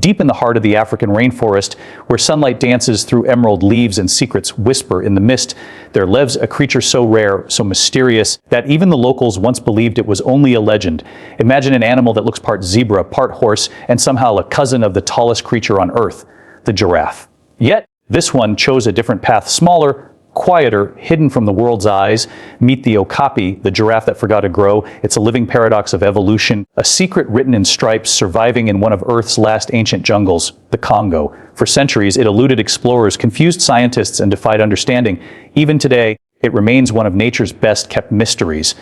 deep in the heart of the African rainforest, where sunlight dances through emerald leaves and secrets whisper in the mist, there lives a creature so rare, so mysterious, that even the locals once believed it was only a legend. Imagine an animal that looks part zebra, part horse, and somehow a cousin of the tallest creature on Earth, the giraffe. Yet, this one chose a different path, smaller, quieter, hidden from the world's eyes. Meet the Okapi, the giraffe that forgot to grow. It's a living paradox of evolution, a secret written in stripes, surviving in one of Earth's last ancient jungles, the Congo. For centuries, it eluded explorers, confused scientists, and defied understanding. Even today, it remains one of nature's best-kept mysteries.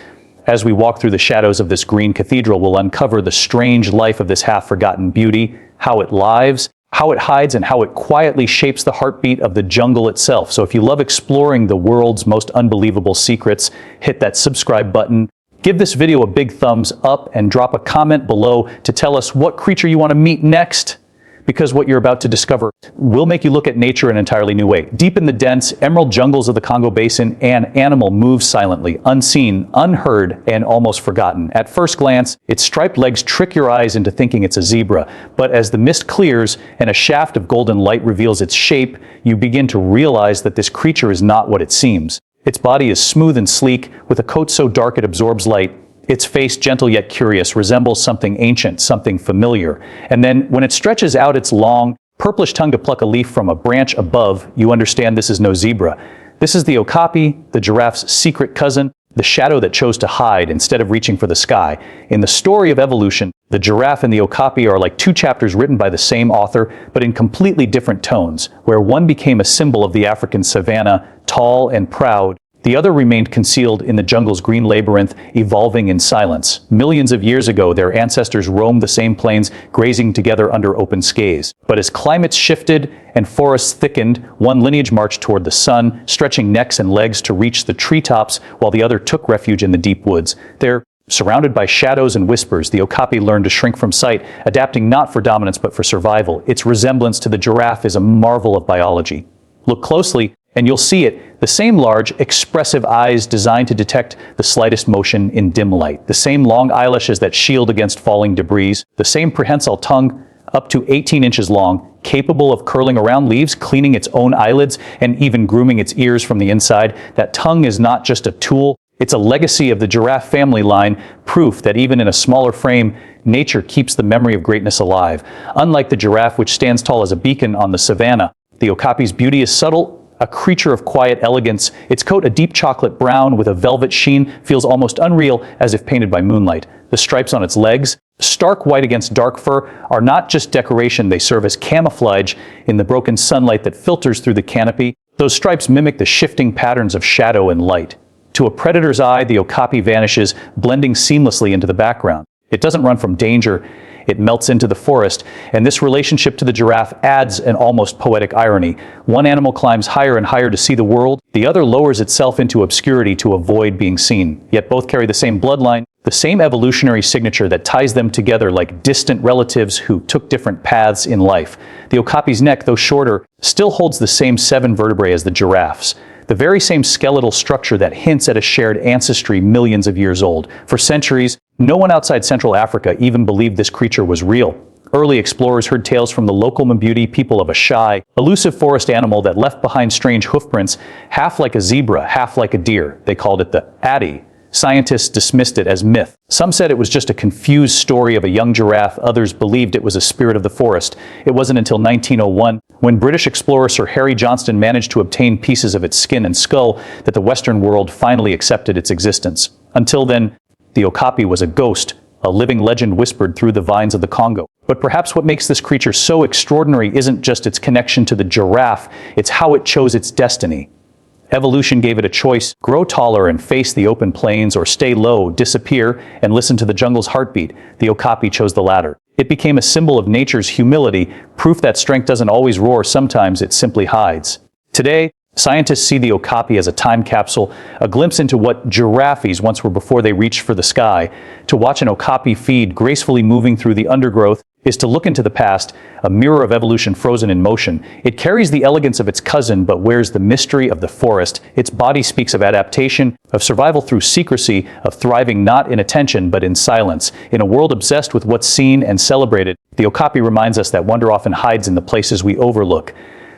As we walk through the shadows of this green cathedral, we'll uncover the strange life of this half-forgotten beauty, how it lives, how it hides, and how it quietly shapes the heartbeat of the jungle itself. So if you love exploring the world's most unbelievable secrets, hit that subscribe button, give this video a big thumbs up, and drop a comment below to tell us what creature you want to meet next. Because what you're about to discover will make you look at nature in an entirely new way. Deep in the dense, emerald jungles of the Congo Basin, an animal moves silently, unseen, unheard, and almost forgotten. At first glance, its striped legs trick your eyes into thinking it's a zebra. But as the mist clears and a shaft of golden light reveals its shape, you begin to realize that this creature is not what it seems. Its body is smooth and sleek, with a coat so dark it absorbs light. Its face, gentle yet curious, resembles something ancient, something familiar. And then, when it stretches out its long, purplish tongue to pluck a leaf from a branch above, you understand this is no zebra. This is the Okapi, the giraffe's secret cousin, the shadow that chose to hide instead of reaching for the sky. In the story of evolution, the giraffe and the Okapi are like two chapters written by the same author, but in completely different tones, where one became a symbol of the African savanna, tall and proud. The other remained concealed in the jungle's green labyrinth, evolving in silence. Millions of years ago, their ancestors roamed the same plains, grazing together under open skies. But as climates shifted and forests thickened, one lineage marched toward the sun, stretching necks and legs to reach the treetops, while the other took refuge in the deep woods. There, surrounded by shadows and whispers, the Okapi learned to shrink from sight, adapting not for dominance but for survival. Its resemblance to the giraffe is a marvel of biology. Look closely, and you'll see it, the same large, expressive eyes designed to detect the slightest motion in dim light, the same long eyelashes that shield against falling debris, the same prehensile tongue, up to 18 inches long, capable of curling around leaves, cleaning its own eyelids, and even grooming its ears from the inside. That tongue is not just a tool, it's a legacy of the giraffe family line, proof that even in a smaller frame, nature keeps the memory of greatness alive. Unlike the giraffe, which stands tall as a beacon on the savanna, the Okapi's beauty is subtle, a creature of quiet elegance. Its coat, a deep chocolate brown with a velvet sheen, feels almost unreal, as if painted by moonlight. The stripes on its legs, stark white against dark fur, are not just decoration, they serve as camouflage in the broken sunlight that filters through the canopy. Those stripes mimic the shifting patterns of shadow and light. To a predator's eye, the Okapi vanishes, blending seamlessly into the background. It doesn't run from danger, it melts into the forest, and this relationship to the giraffe adds an almost poetic irony. One animal climbs higher and higher to see the world, the other lowers itself into obscurity to avoid being seen. Yet both carry the same bloodline, the same evolutionary signature that ties them together like distant relatives who took different paths in life. The Okapi's neck, though shorter, still holds the same 7 vertebrae as the giraffe's. The very same skeletal structure that hints at a shared ancestry millions of years old. For centuries, no one outside Central Africa even believed this creature was real. Early explorers heard tales from the local Mbudi people of a shy, elusive forest animal that left behind strange hoofprints, half like a zebra, half like a deer. They called it the Adi. Scientists dismissed it as myth. Some said it was just a confused story of a young giraffe. Others believed it was a spirit of the forest. It wasn't until 1901, when British explorer Sir Harry Johnston managed to obtain pieces of its skin and skull, that the Western world finally accepted its existence. Until then, the Okapi was a ghost, a living legend whispered through the vines of the Congo. But perhaps what makes this creature so extraordinary isn't just its connection to the giraffe, it's how it chose its destiny. Evolution gave it a choice: grow taller and face the open plains, or stay low, disappear, and listen to the jungle's heartbeat. The Okapi chose the latter. It became a symbol of nature's humility, proof that strength doesn't always roar, sometimes it simply hides. Today, scientists see the Okapi as a time capsule, a glimpse into what giraffes once were before they reached for the sky. To watch an Okapi feed, gracefully moving through the undergrowth, is to look into the past, a mirror of evolution frozen in motion. It carries the elegance of its cousin, but wears the mystery of the forest. Its body speaks of adaptation, of survival through secrecy, of thriving not in attention, but in silence. In a world obsessed with what's seen and celebrated, the Okapi reminds us that wonder often hides in the places we overlook.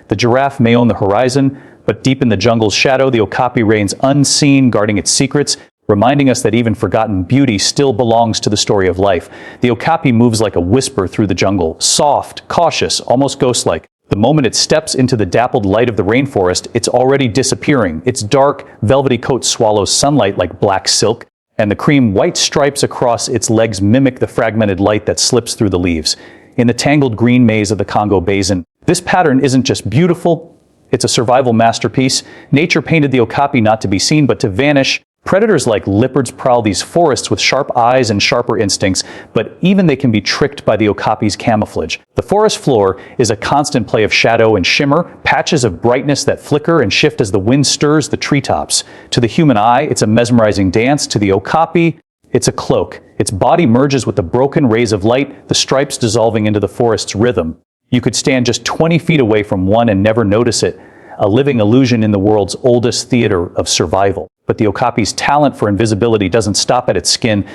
The giraffe may own the horizon, but deep in the jungle's shadow, the Okapi reigns unseen, guarding its secrets, reminding us that even forgotten beauty still belongs to the story of life. The Okapi moves like a whisper through the jungle, soft, cautious, almost ghost-like. The moment it steps into the dappled light of the rainforest, it's already disappearing. Its dark, velvety coat swallows sunlight like black silk, and the cream-white stripes across its legs mimic the fragmented light that slips through the leaves. In the tangled green maze of the Congo basin, this pattern isn't just beautiful, it's a survival masterpiece. Nature painted the Okapi not to be seen, but to vanish. Predators like leopards prowl these forests with sharp eyes and sharper instincts, but even they can be tricked by the Okapi's camouflage. The forest floor is a constant play of shadow and shimmer, patches of brightness that flicker and shift as the wind stirs the treetops. To the human eye, it's a mesmerizing dance. To the Okapi, it's a cloak. Its body merges with the broken rays of light, the stripes dissolving into the forest's rhythm. You could stand just 20 feet away from one and never notice it, a living illusion in the world's oldest theater of survival. But the Okapi's talent for invisibility doesn't stop at its skin.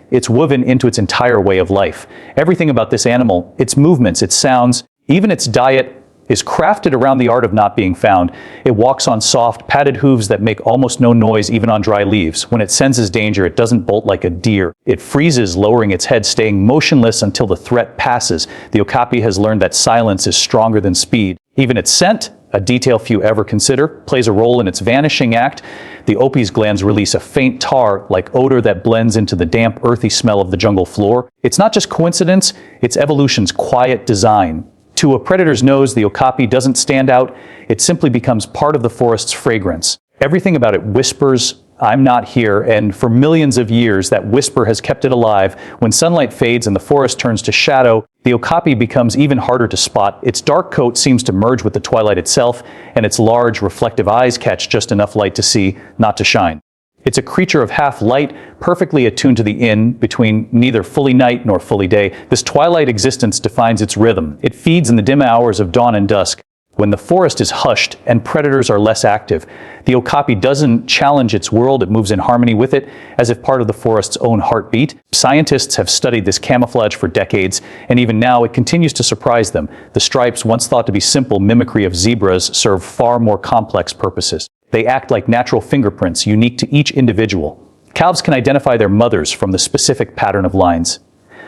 It's woven into its entire way of life. Everything about this animal, its movements, its sounds, even its diet, is crafted around the art of not being found. It walks on soft, padded hooves that make almost no noise even on dry leaves. When it senses danger, it doesn't bolt like a deer. It freezes, lowering its head, staying motionless until the threat passes. The Okapi has learned that silence is stronger than speed. Even its scent, a detail few ever consider, plays a role in its vanishing act. The Opi's glands release a faint tar-like odor that blends into the damp, earthy smell of the jungle floor. It's not just coincidence, it's evolution's quiet design. To a predator's nose, the Okapi doesn't stand out, it simply becomes part of the forest's fragrance. Everything about it whispers, "I'm not here," and for millions of years that whisper has kept it alive. When sunlight fades and the forest turns to shadow, the Okapi becomes even harder to spot. Its dark coat seems to merge with the twilight itself, and its large, reflective eyes catch just enough light to see, not to shine. It's a creature of half light, perfectly attuned to the in-between, neither fully night nor fully day. This twilight existence defines its rhythm. It feeds in the dim hours of dawn and dusk, when the forest is hushed and predators are less active. The Okapi doesn't challenge its world, it moves in harmony with it, as if part of the forest's own heartbeat. Scientists have studied this camouflage for decades, and even now it continues to surprise them. The stripes, once thought to be simple mimicry of zebras, serve far more complex purposes. They act like natural fingerprints, unique to each individual. Calves can identify their mothers from the specific pattern of lines,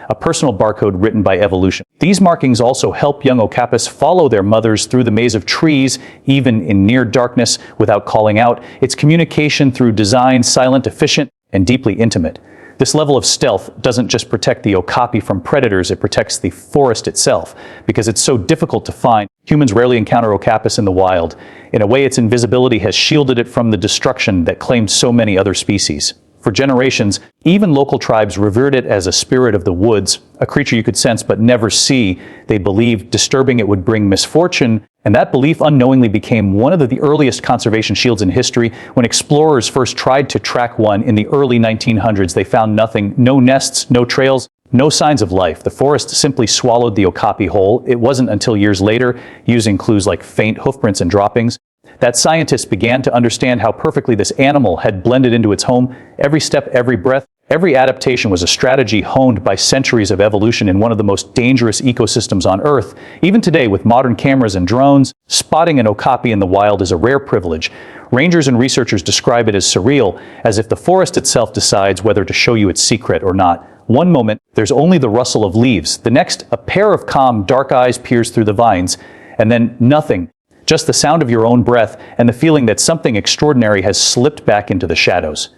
a personal barcode written by evolution. These markings also help young okapis follow their mothers through the maze of trees, even in near darkness, without calling out. It's communication through design, silent, efficient, and deeply intimate. This level of stealth doesn't just protect the Okapi from predators, it protects the forest itself. Because it's so difficult to find, humans rarely encounter okapis in the wild. In a way, its invisibility has shielded it from the destruction that claimed so many other species. For generations, even local tribes revered it as a spirit of the woods, a creature you could sense but never see. They believed disturbing it would bring misfortune, and that belief unknowingly became one of the earliest conservation shields in history. When explorers first tried to track one in the early 1900s, they found nothing, no nests, no trails, no signs of life. The forest simply swallowed the Okapi whole. It wasn't until years later, using clues like faint hoofprints and droppings, that scientists began to understand how perfectly this animal had blended into its home. Every step, every breath, every adaptation was a strategy honed by centuries of evolution in one of the most dangerous ecosystems on Earth. Even today, with modern cameras and drones, spotting an Okapi in the wild is a rare privilege. Rangers and researchers describe it as surreal, as if the forest itself decides whether to show you its secret or not. One moment, there's only the rustle of leaves. The next, a pair of calm, dark eyes peers through the vines. And then nothing. Just the sound of your own breath and the feeling that something extraordinary has slipped back into the shadows.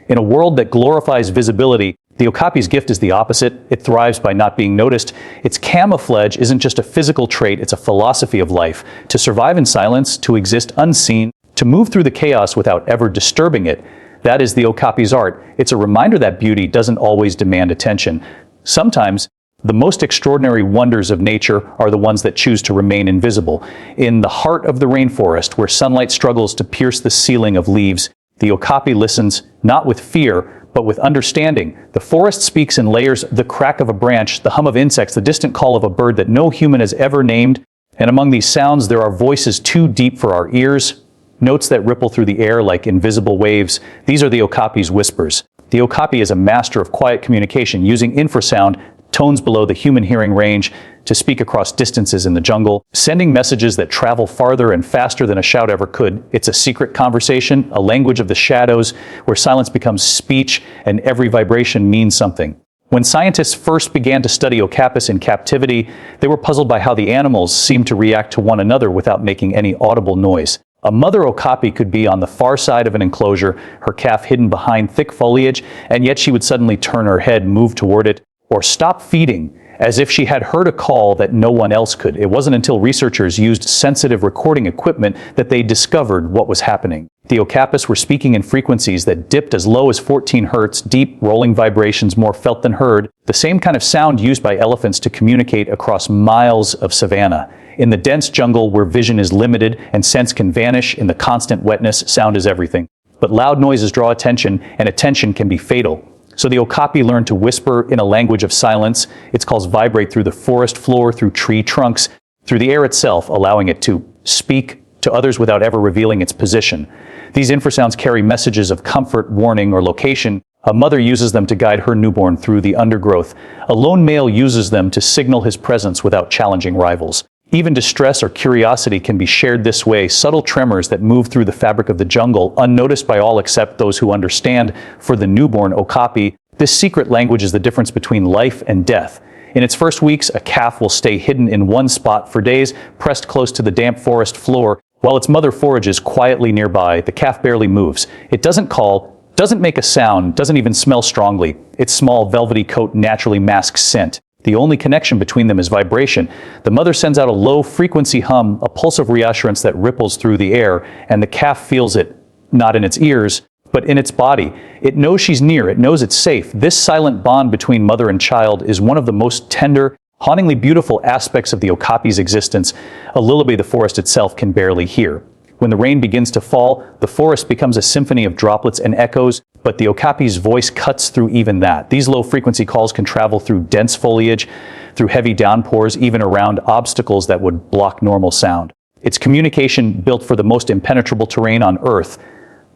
In a world that glorifies visibility, the Okapi's gift is the opposite. It thrives by not being noticed. Its camouflage isn't just a physical trait, it's a philosophy of life. To survive in silence, to exist unseen, to move through the chaos without ever disturbing it. That is the Okapi's art. It's a reminder that beauty doesn't always demand attention. Sometimes, the most extraordinary wonders of nature are the ones that choose to remain invisible. In the heart of the rainforest, where sunlight struggles to pierce the ceiling of leaves, The Okapi listens, not with fear, but with understanding. The forest speaks in layers: the crack of a branch, the hum of insects, the distant call of a bird that no human has ever named. And among these sounds, there are voices too deep for our ears, notes that ripple through the air like invisible waves. These are the Okapi's whispers. The Okapi is a master of quiet communication, using infrasound, tones below the human hearing range, to speak across distances in the jungle, sending messages that travel farther and faster than a shout ever could. It's a secret conversation, a language of the shadows, where silence becomes speech and every vibration means something. When scientists first began to study okapis in captivity, they were puzzled by how the animals seemed to react to one another without making any audible noise. A mother okapi could be on the far side of an enclosure, her calf hidden behind thick foliage, and yet she would suddenly turn her head, move toward it, or stop feeding, as if she had heard a call that no one else could. It wasn't until researchers used sensitive recording equipment that they discovered what was happening. The okapis were speaking in frequencies that dipped as low as 14 hertz, deep, rolling vibrations more felt than heard, the same kind of sound used by elephants to communicate across miles of savanna. In the dense jungle where vision is limited and sense can vanish, in the constant wetness, sound is everything. But loud noises draw attention, and attention can be fatal. So the Okapi learned to whisper in a language of silence. Its calls vibrate through the forest floor, through tree trunks, through the air itself, allowing it to speak to others without ever revealing its position. These infrasounds carry messages of comfort, warning, or location. A mother uses them to guide her newborn through the undergrowth. A lone male uses them to signal his presence without challenging rivals. Even distress or curiosity can be shared this way, subtle tremors that move through the fabric of the jungle, unnoticed by all except those who understand. For the newborn Okapi, this secret language is the difference between life and death. In its first weeks, a calf will stay hidden in one spot for days, pressed close to the damp forest floor, while its mother forages quietly nearby. The calf barely moves. It doesn't call, doesn't make a sound, doesn't even smell strongly. Its small, velvety coat naturally masks scent. The only connection between them is vibration. The mother sends out a low-frequency hum, a pulse of reassurance that ripples through the air, and the calf feels it, not in its ears, but in its body. It knows she's near, it knows it's safe. This silent bond between mother and child is one of the most tender, hauntingly beautiful aspects of the Okapi's existence, a lullaby the forest itself can barely hear. When the rain begins to fall, the forest becomes a symphony of droplets and echoes, but the Okapi's voice cuts through even that. These low-frequency calls can travel through dense foliage, through heavy downpours, even around obstacles that would block normal sound. It's communication built for the most impenetrable terrain on Earth,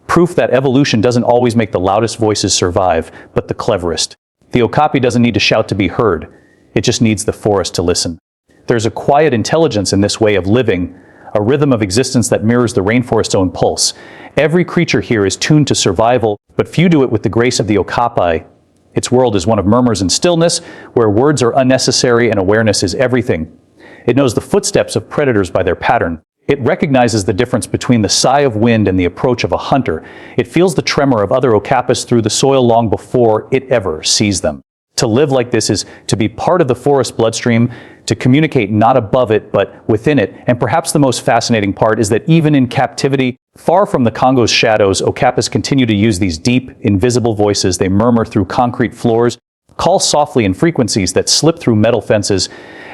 proof that evolution doesn't always make the loudest voices survive, but the cleverest. The Okapi doesn't need to shout to be heard. It just needs the forest to listen. There's a quiet intelligence in this way of living, a rhythm of existence that mirrors the rainforest's own pulse. Every creature here is tuned to survival, but few do it with the grace of the Okapi. Its world is one of murmurs and stillness, where words are unnecessary and awareness is everything. It knows the footsteps of predators by their pattern. It recognizes the difference between the sigh of wind and the approach of a hunter. It feels the tremor of other okapis through the soil long before it ever sees them. To live like this is to be part of the forest bloodstream, to communicate not above it, but within it. And perhaps the most fascinating part is that even in captivity, far from the Congo's shadows, okapis continue to use these deep, invisible voices. They murmur through concrete floors, call softly in frequencies that slip through metal fences,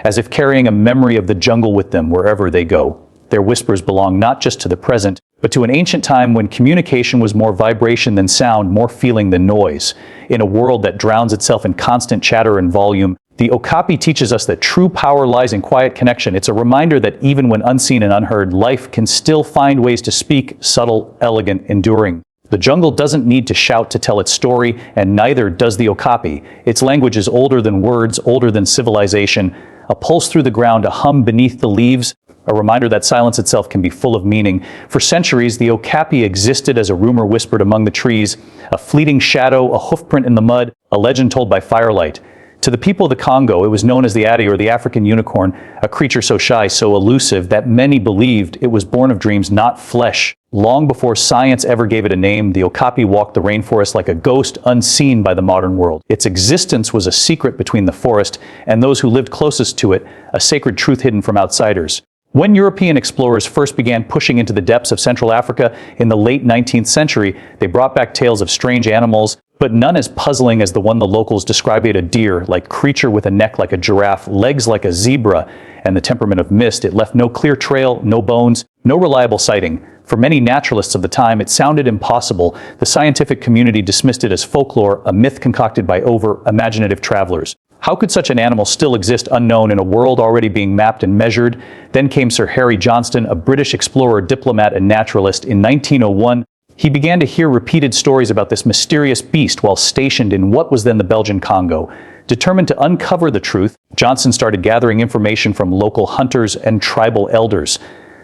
as if carrying a memory of the jungle with them wherever they go. Their whispers belong not just to the present, but to an ancient time when communication was more vibration than sound, more feeling than noise. In a world that drowns itself in constant chatter and volume, the Okapi teaches us that true power lies in quiet connection. It's a reminder that even when unseen and unheard, life can still find ways to speak, subtle, elegant, enduring. The jungle doesn't need to shout to tell its story, and neither does the Okapi. Its language is older than words, older than civilization. A pulse through the ground, a hum beneath the leaves, a reminder that silence itself can be full of meaning. For centuries, the Okapi existed as a rumor whispered among the trees, a fleeting shadow, a hoofprint in the mud, a legend told by firelight. To the people of the Congo, it was known as the Addy, or the African unicorn, a creature so shy, so elusive, that many believed it was born of dreams, not flesh. Long before science ever gave it a name, the Okapi walked the rainforest like a ghost unseen by the modern world. Its existence was a secret between the forest and those who lived closest to it, a sacred truth hidden from outsiders. When European explorers first began pushing into the depths of Central Africa in the late 19th century, they brought back tales of strange animals, but none as puzzling as the one the locals described: a deer-like creature with a neck like a giraffe, legs like a zebra, and the temperament of mist, it left no clear trail, no bones, no reliable sighting. For many naturalists of the time, it sounded impossible. The scientific community dismissed it as folklore, a myth concocted by over-imaginative travelers. How could such an animal still exist unknown in a world already being mapped and measured? Then came Sir Harry Johnston, a British explorer, diplomat, and naturalist. In 1901, he began to hear repeated stories about this mysterious beast while stationed in what was then the Belgian Congo. Determined to uncover the truth, Johnston started gathering information from local hunters and tribal elders.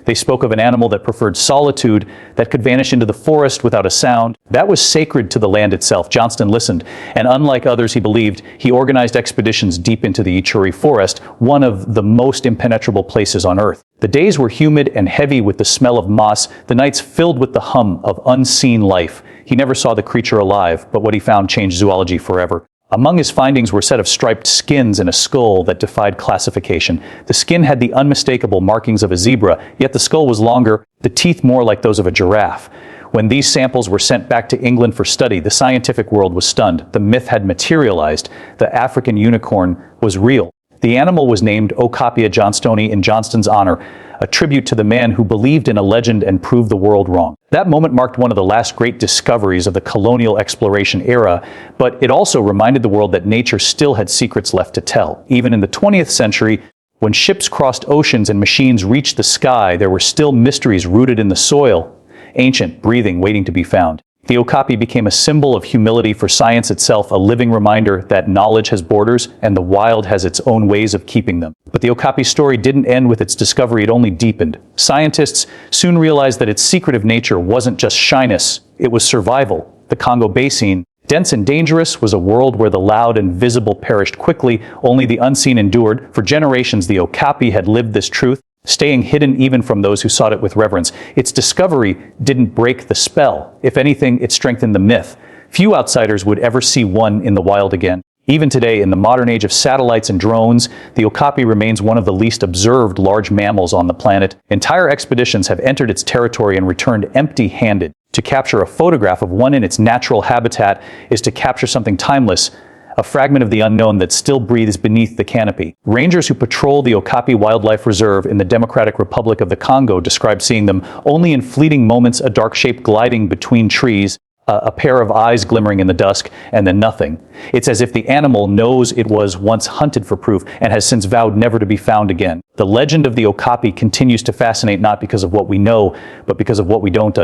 They spoke of an animal that preferred solitude, that could vanish into the forest without a sound. That was sacred to the land itself. Johnston listened, and unlike others he believed, he organized expeditions deep into the Ituri forest, one of the most impenetrable places on Earth. The days were humid and heavy with the smell of moss, the nights filled with the hum of unseen life. He never saw the creature alive, but what he found changed zoology forever. Among his findings were a set of striped skins and a skull that defied classification. The skin had the unmistakable markings of a zebra, yet the skull was longer, the teeth more like those of a giraffe. When these samples were sent back to England for study, the scientific world was stunned. The myth had materialized. The African unicorn was real. The animal was named Okapi johnstoni in Johnston's honor, a tribute to the man who believed in a legend and proved the world wrong. That moment marked one of the last great discoveries of the colonial exploration era, but it also reminded the world that nature still had secrets left to tell. Even in the 20th century, when ships crossed oceans and machines reached the sky, there were still mysteries rooted in the soil, ancient, breathing, waiting to be found. The Okapi became a symbol of humility for science itself, a living reminder that knowledge has borders and the wild has its own ways of keeping them. But the Okapi story didn't end with its discovery, it only deepened. Scientists soon realized that its secretive nature wasn't just shyness, it was survival. The Congo Basin, dense and dangerous, was a world where the loud and visible perished quickly, only the unseen endured. For generations, the Okapi had lived this truth, staying hidden even from those who sought it with reverence. Its discovery didn't break the spell. If anything, it strengthened the myth. Few outsiders would ever see one in the wild again. Even today, in the modern age of satellites and drones, the Okapi remains one of the least observed large mammals on the planet. Entire expeditions have entered its territory and returned empty-handed. To capture a photograph of one in its natural habitat is to capture something timeless, a fragment of the unknown that still breathes beneath the canopy. Rangers who patrol the Okapi Wildlife Reserve in the Democratic Republic of the Congo describe seeing them only in fleeting moments, a dark shape gliding between trees, a pair of eyes glimmering in the dusk, and then nothing. It's as if the animal knows it was once hunted for proof and has since vowed never to be found again. The legend of the Okapi continues to fascinate not because of what we know, but because of what we don't.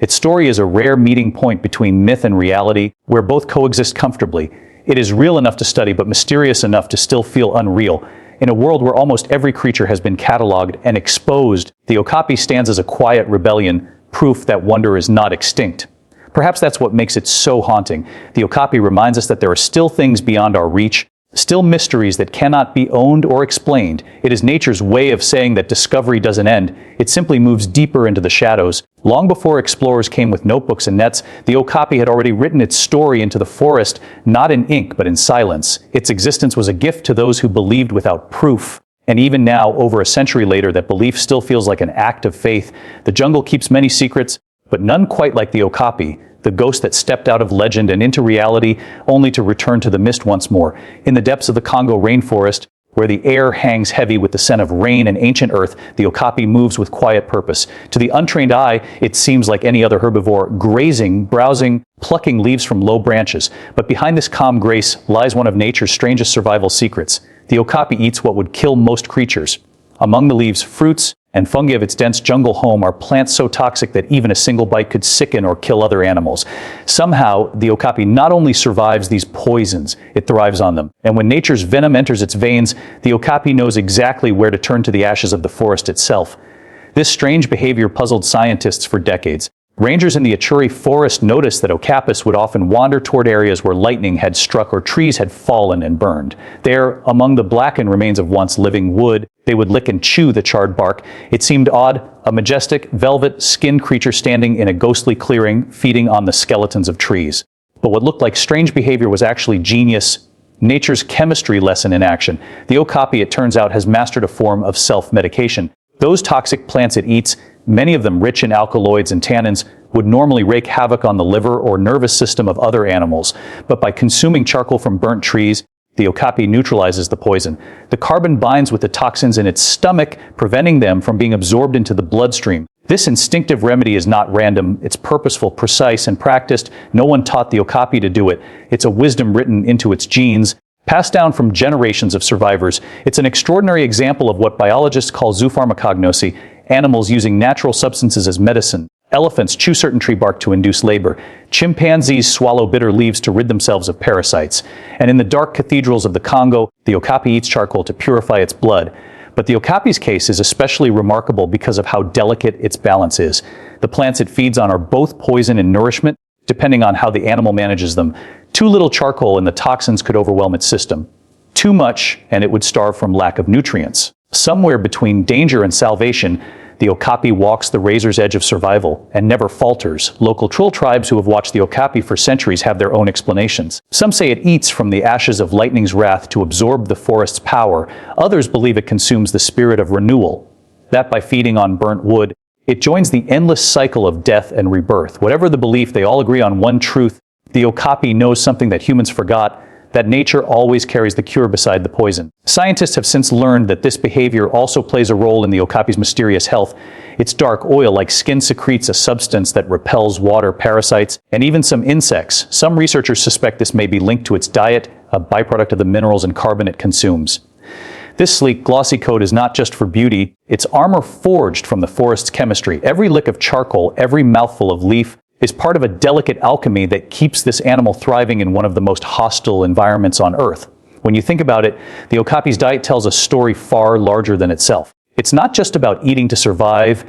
Its story is a rare meeting point between myth and reality, where both coexist comfortably. It is real enough to study, but mysterious enough to still feel unreal. In a world where almost every creature has been cataloged and exposed, the Okapi stands as a quiet rebellion, proof that wonder is not extinct. Perhaps that's what makes it so haunting. The Okapi reminds us that there are still things beyond our reach, still mysteries that cannot be owned or explained. It is nature's way of saying that discovery doesn't end. It simply moves deeper into the shadows. Long before explorers came with notebooks and nets, the Okapi had already written its story into the forest, not in ink, but in silence. Its existence was a gift to those who believed without proof. And even now, over a century later, that belief still feels like an act of faith. The jungle keeps many secrets, but none quite like the Okapi, the ghost that stepped out of legend and into reality, only to return to the mist once more. In the depths of the Congo rainforest, where the air hangs heavy with the scent of rain and ancient earth, the Okapi moves with quiet purpose. To the untrained eye, it seems like any other herbivore, grazing, browsing, plucking leaves from low branches. But behind this calm grace lies one of nature's strangest survival secrets. The Okapi eats what would kill most creatures. Among the leaves, fruits and fungi of its dense jungle home are plants so toxic that even a single bite could sicken or kill other animals. Somehow, the Okapi not only survives these poisons, it thrives on them. And when nature's venom enters its veins, the Okapi knows exactly where to turn to the ashes of the forest itself. This strange behavior puzzled scientists for decades. Rangers in the Ituri forest noticed that okapis would often wander toward areas where lightning had struck or trees had fallen and burned. There, among the blackened remains of once living wood, they would lick and chew the charred bark. It seemed odd, a majestic, velvet-skinned creature standing in a ghostly clearing, feeding on the skeletons of trees. But what looked like strange behavior was actually genius, nature's chemistry lesson in action. The Okapi, it turns out, has mastered a form of self-medication. Those toxic plants it eats, many of them rich in alkaloids and tannins, would normally wreak havoc on the liver or nervous system of other animals. But by consuming charcoal from burnt trees, The Okapi neutralizes the poison. The carbon binds with the toxins in its stomach, preventing them from being absorbed into the bloodstream. This instinctive remedy is not random. It's purposeful, precise, and practiced. No one taught the Okapi to do it. It's a wisdom written into its genes, passed down from generations of survivors. It's an extraordinary example of what biologists call zoopharmacognosy, animals using natural substances as medicine. Elephants chew certain tree bark to induce labor. Chimpanzees swallow bitter leaves to rid themselves of parasites. And in the dark cathedrals of the Congo, the Okapi eats charcoal to purify its blood. But the Okapi's case is especially remarkable because of how delicate its balance is. The plants it feeds on are both poison and nourishment, depending on how the animal manages them. Too little charcoal and the toxins could overwhelm its system. Too much, and it would starve from lack of nutrients. Somewhere between danger and salvation, the Okapi walks the razor's edge of survival and never falters. Local troll tribes who have watched the Okapi for centuries have their own explanations. Some say it eats from the ashes of lightning's wrath to absorb the forest's power. Others believe it consumes the spirit of renewal, that by feeding on burnt wood, it joins the endless cycle of death and rebirth. Whatever the belief, they all agree on one truth. The Okapi knows something that humans forgot, that nature always carries the cure beside the poison. Scientists have since learned that this behavior also plays a role in the Okapi's mysterious health. Its dark oil-like skin secretes a substance that repels water, parasites, and even some insects. Some researchers suspect this may be linked to its diet, a byproduct of the minerals and carbon it consumes. This sleek, glossy coat is not just for beauty, it's armor forged from the forest's chemistry. Every lick of charcoal, every mouthful of leaf, is part of a delicate alchemy that keeps this animal thriving in one of the most hostile environments on Earth. When you think about it, the Okapi's diet tells a story far larger than itself. It's not just about eating to survive,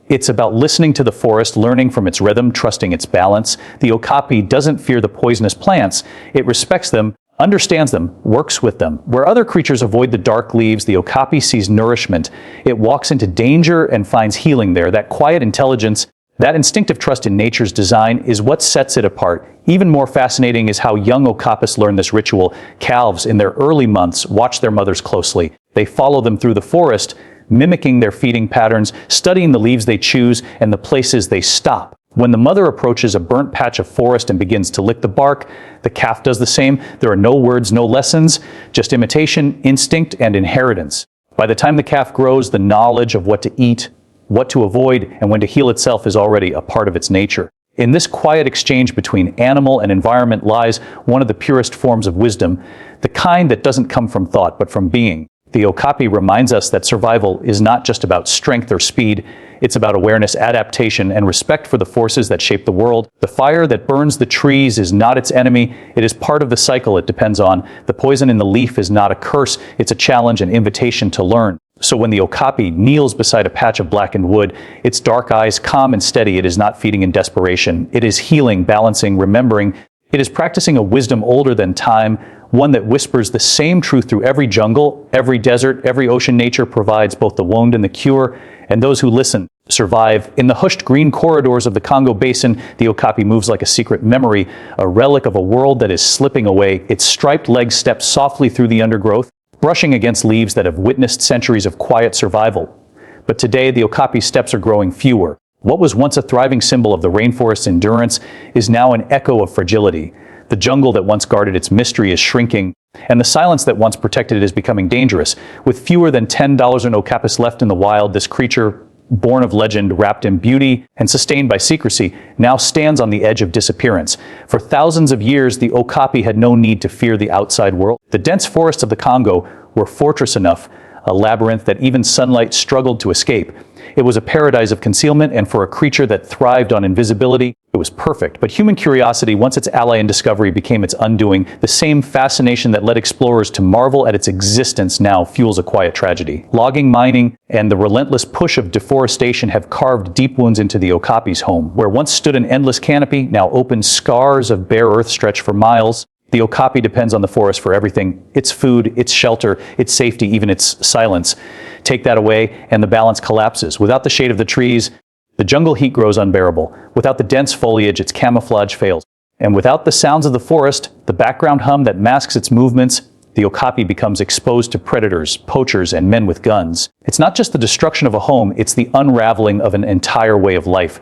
it's about listening to the forest, learning from its rhythm, trusting its balance. The Okapi doesn't fear the poisonous plants, it respects them, understands them, works with them. Where other creatures avoid the dark leaves, the Okapi sees nourishment. It walks into danger and finds healing there. That quiet intelligence, that instinctive trust in nature's design is what sets it apart. Even more fascinating is how young okapis learn this ritual. Calves, in their early months, watch their mothers closely. They follow them through the forest, mimicking their feeding patterns, studying the leaves they choose and the places they stop. When the mother approaches a burnt patch of forest and begins to lick the bark, the calf does the same. There are no words, no lessons, just imitation, instinct, and inheritance. By the time the calf grows, the knowledge of what to eat, what to avoid, and when to heal itself is already a part of its nature. In this quiet exchange between animal and environment lies one of the purest forms of wisdom, the kind that doesn't come from thought but from being. The Okapi reminds us that survival is not just about strength or speed, it's about awareness, adaptation, and respect for the forces that shape the world. The fire that burns the trees is not its enemy, it is part of the cycle it depends on. The poison in the leaf is not a curse, it's a challenge, an invitation to learn. So when the Okapi kneels beside a patch of blackened wood, its dark eyes calm and steady, it is not feeding in desperation. It is healing, balancing, remembering. It is practicing a wisdom older than time, one that whispers the same truth through every jungle, every desert, every ocean. Nature provides both the wound and the cure, and those who listen survive. In the hushed green corridors of the Congo Basin, the Okapi moves like a secret memory, a relic of a world that is slipping away. Its striped legs step softly through the undergrowth, brushing against leaves that have witnessed centuries of quiet survival. But today, the Okapi's steps are growing fewer. What was once a thriving symbol of the rainforest's endurance is now an echo of fragility. The jungle that once guarded its mystery is shrinking, and the silence that once protected it is becoming dangerous. With fewer than 10 okapis left in the wild, this creature, born of legend, wrapped in beauty, and sustained by secrecy, now stands on the edge of disappearance. For thousands of years, the Okapi had no need to fear the outside world. The dense forests of the Congo were fortress enough, a labyrinth that even sunlight struggled to escape. It was a paradise of concealment, and for a creature that thrived on invisibility, it was perfect. But human curiosity, once its ally in discovery, became its undoing. The same fascination that led explorers to marvel at its existence now fuels a quiet tragedy. Logging, mining, and the relentless push of deforestation have carved deep wounds into the Okapi's home. Where once stood an endless canopy, now open scars of bare earth stretch for miles. The Okapi depends on the forest for everything: its food, its shelter, its safety, even its silence. Take that away, and the balance collapses. Without the shade of the trees, the jungle heat grows unbearable. Without the dense foliage, its camouflage fails. And without the sounds of the forest, the background hum that masks its movements, the Okapi becomes exposed to predators, poachers, and men with guns. It's not just the destruction of a home, it's the unraveling of an entire way of life.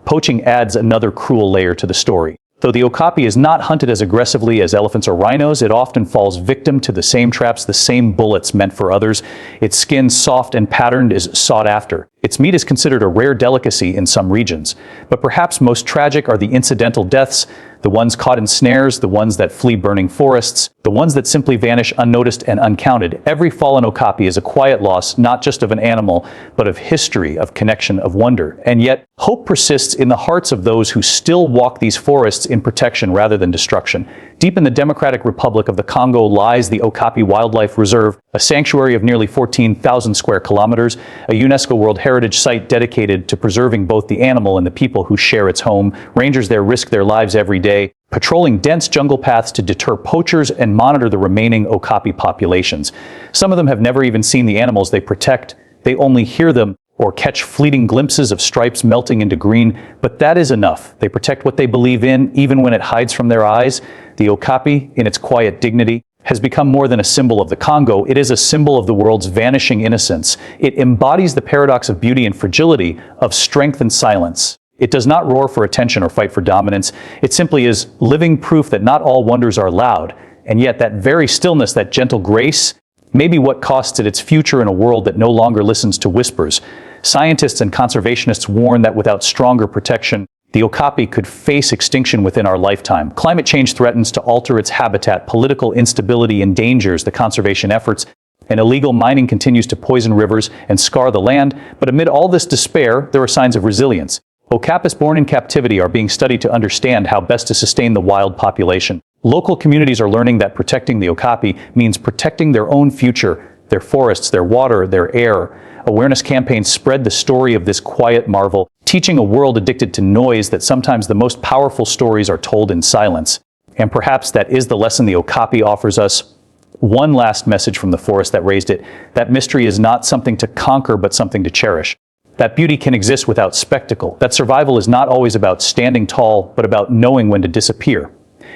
Poaching adds another cruel layer to the story. Though the okapi is not hunted as aggressively as elephants or rhinos, it often falls victim to the same traps, the same bullets meant for others. Its skin, soft and patterned, is sought after. Its meat is considered a rare delicacy in some regions. But perhaps most tragic are the incidental deaths, the ones caught in snares, the ones that flee burning forests, the ones that simply vanish unnoticed and uncounted. Every fallen okapi is a quiet loss, not just of an animal, but of history, of connection, of wonder. And yet, hope persists in the hearts of those who still walk these forests in protection rather than destruction. Deep in the Democratic Republic of the Congo lies the Okapi Wildlife Reserve, a sanctuary of nearly 14,000 square kilometers, a UNESCO World Heritage Site dedicated to preserving both the animal and the people who share its home. Rangers there risk their lives every day, patrolling dense jungle paths to deter poachers and monitor the remaining Okapi populations. Some of them have never even seen the animals they protect. They only hear them or catch fleeting glimpses of stripes melting into green, but that is enough. They protect what they believe in, even when it hides from their eyes. The okapi, in its quiet dignity, has become more than a symbol of the Congo. It is a symbol of the world's vanishing innocence. It embodies the paradox of beauty and fragility, of strength and silence. It does not roar for attention or fight for dominance. It simply is living proof that not all wonders are loud, and yet that very stillness, that gentle grace, may be what costs it its future in a world that no longer listens to whispers. Scientists and conservationists warn that without stronger protection, the okapi could face extinction within our lifetime. Climate change threatens to alter its habitat, political instability endangers the conservation efforts, and illegal mining continues to poison rivers and scar the land. But amid all this despair, there are signs of resilience. Okapis born in captivity are being studied to understand how best to sustain the wild population. Local communities are learning that protecting the okapi means protecting their own future, their forests, their water, their air. Awareness campaigns spread the story of this quiet marvel, teaching a world addicted to noise that sometimes the most powerful stories are told in silence. And perhaps that is the lesson the okapi offers us. One last message from the forest that raised it: that mystery is not something to conquer, but something to cherish. That beauty can exist without spectacle. That survival is not always about standing tall, but about knowing when to disappear.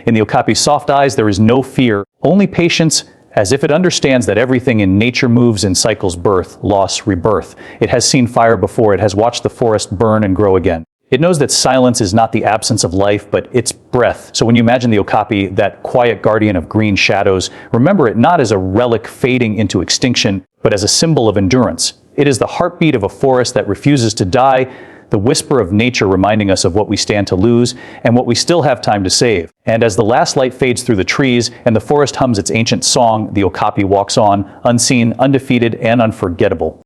In the okapi's soft eyes, there is no fear, only patience, as if it understands that everything in nature moves in cycles: birth, loss, rebirth. It has seen fire before. It has watched the forest burn and grow again. It knows that silence is not the absence of life, but its breath. So when you imagine the okapi, that quiet guardian of green shadows, remember it not as a relic fading into extinction, but as a symbol of endurance. It is the heartbeat of a forest that refuses to die, the whisper of nature reminding us of what we stand to lose and what we still have time to save. And as the last light fades through the trees and the forest hums its ancient song, the okapi walks on, unseen, undefeated, and unforgettable.